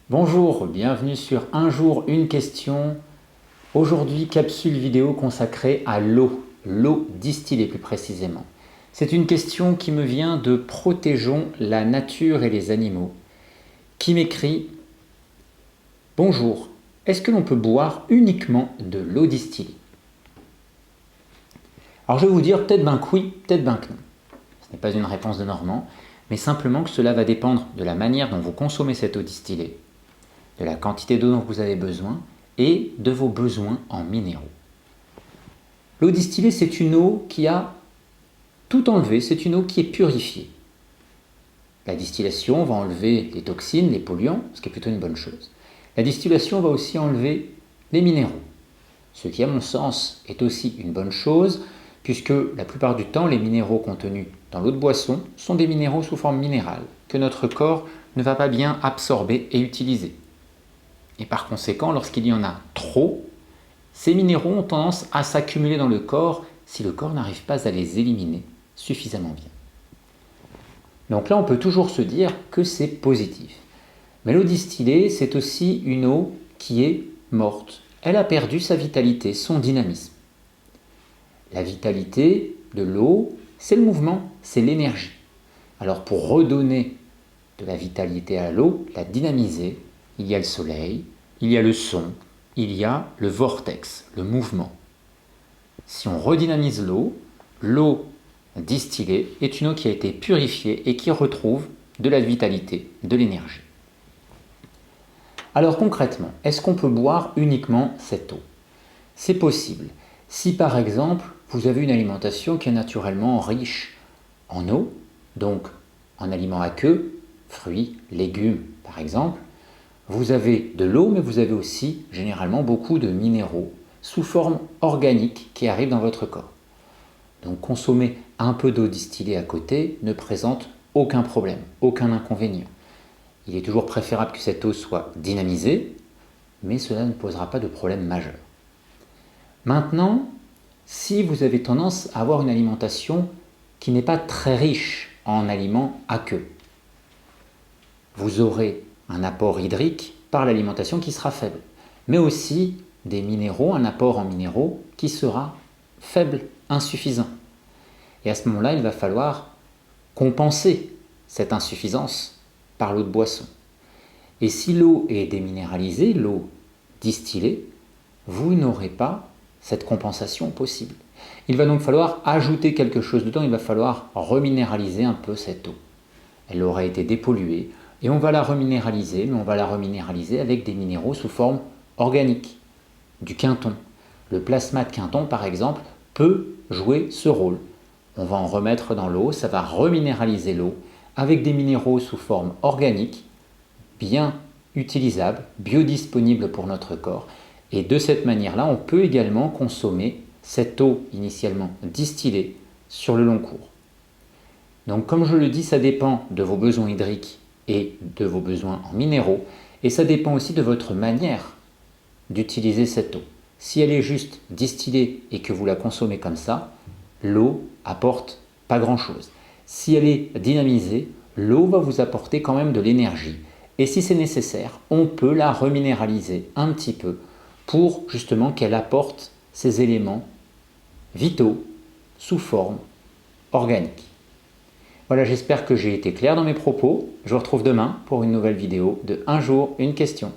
Bonjour, bienvenue sur Un jour, une question. Aujourd'hui, capsule vidéo consacrée à l'eau distillée plus précisément. C'est une question qui me vient de Protégeons la nature et les animaux, qui m'écrit « Bonjour, est-ce que l'on peut boire uniquement de l'eau distillée ?» Alors je vais vous dire peut-être ben que oui, peut-être ben que non. Ce n'est pas une réponse de Normand, mais simplement que cela va dépendre de la manière dont vous consommez cette eau distillée, de la quantité d'eau dont vous avez besoin et de vos besoins en minéraux. L'eau distillée, c'est une eau qui a tout enlevé, c'est une eau qui est purifiée. La distillation va enlever les toxines, les polluants, ce qui est plutôt une bonne chose. La distillation va aussi enlever les minéraux, ce qui à mon sens est aussi une bonne chose, puisque la plupart du temps, les minéraux contenus dans l'eau de boisson sont des minéraux sous forme minérale, que notre corps ne va pas bien absorber et utiliser. Et par conséquent, lorsqu'il y en a trop, ces minéraux ont tendance à s'accumuler dans le corps si le corps n'arrive pas à les éliminer suffisamment bien. Donc là, on peut toujours se dire que c'est positif. Mais l'eau distillée, c'est aussi une eau qui est morte. Elle a perdu sa vitalité, son dynamisme. La vitalité de l'eau, c'est le mouvement, c'est l'énergie. Alors pour redonner de la vitalité à l'eau, la dynamiser, il y a le soleil, il y a le son, il y a le vortex, le mouvement. Si on redynamise l'eau distillée est une eau qui a été purifiée et qui retrouve de la vitalité, de l'énergie. Alors concrètement, est-ce qu'on peut boire uniquement cette eau? C'est possible. Si par exemple, vous avez une alimentation qui est naturellement riche en eau, donc en aliments aqueux, fruits, légumes par exemple, vous avez de l'eau, mais vous avez aussi généralement beaucoup de minéraux sous forme organique qui arrivent dans votre corps. Donc consommer un peu d'eau distillée à côté ne présente aucun problème, aucun inconvénient. Il est toujours préférable que cette eau soit dynamisée, mais cela ne posera pas de problème majeur. Maintenant, si vous avez tendance à avoir une alimentation qui n'est pas très riche en aliments aqueux, vous aurez un apport hydrique par l'alimentation qui sera faible, mais aussi des minéraux, un apport en minéraux qui sera faible, insuffisant. Et à ce moment-là, il va falloir compenser cette insuffisance par l'eau de boisson. Et si l'eau est déminéralisée, l'eau distillée, vous n'aurez pas cette compensation possible. Il va donc falloir ajouter quelque chose dedans, il va falloir reminéraliser un peu cette eau. Elle aura été dépolluée et on va la reminéraliser, mais on va la reminéraliser avec des minéraux sous forme organique, du quinton. Le plasma de quinton, par exemple, peut jouer ce rôle. On va en remettre dans l'eau, ça va reminéraliser l'eau avec des minéraux sous forme organique, bien utilisables, biodisponibles pour notre corps. Et de cette manière-là, on peut également consommer cette eau initialement distillée sur le long cours. Donc comme je le dis, ça dépend de vos besoins hydriques et de vos besoins en minéraux, et ça dépend aussi de votre manière d'utiliser cette eau. Si elle est juste distillée et que vous la consommez comme ça, l'eau apporte pas grand-chose. Si elle est dynamisée, l'eau va vous apporter quand même de l'énergie. Et si c'est nécessaire, on peut la reminéraliser un petit peu pour justement qu'elle apporte ces éléments vitaux sous forme organique. Voilà, j'espère que j'ai été clair dans mes propos. Je vous retrouve demain pour une nouvelle vidéo de Un jour, une question.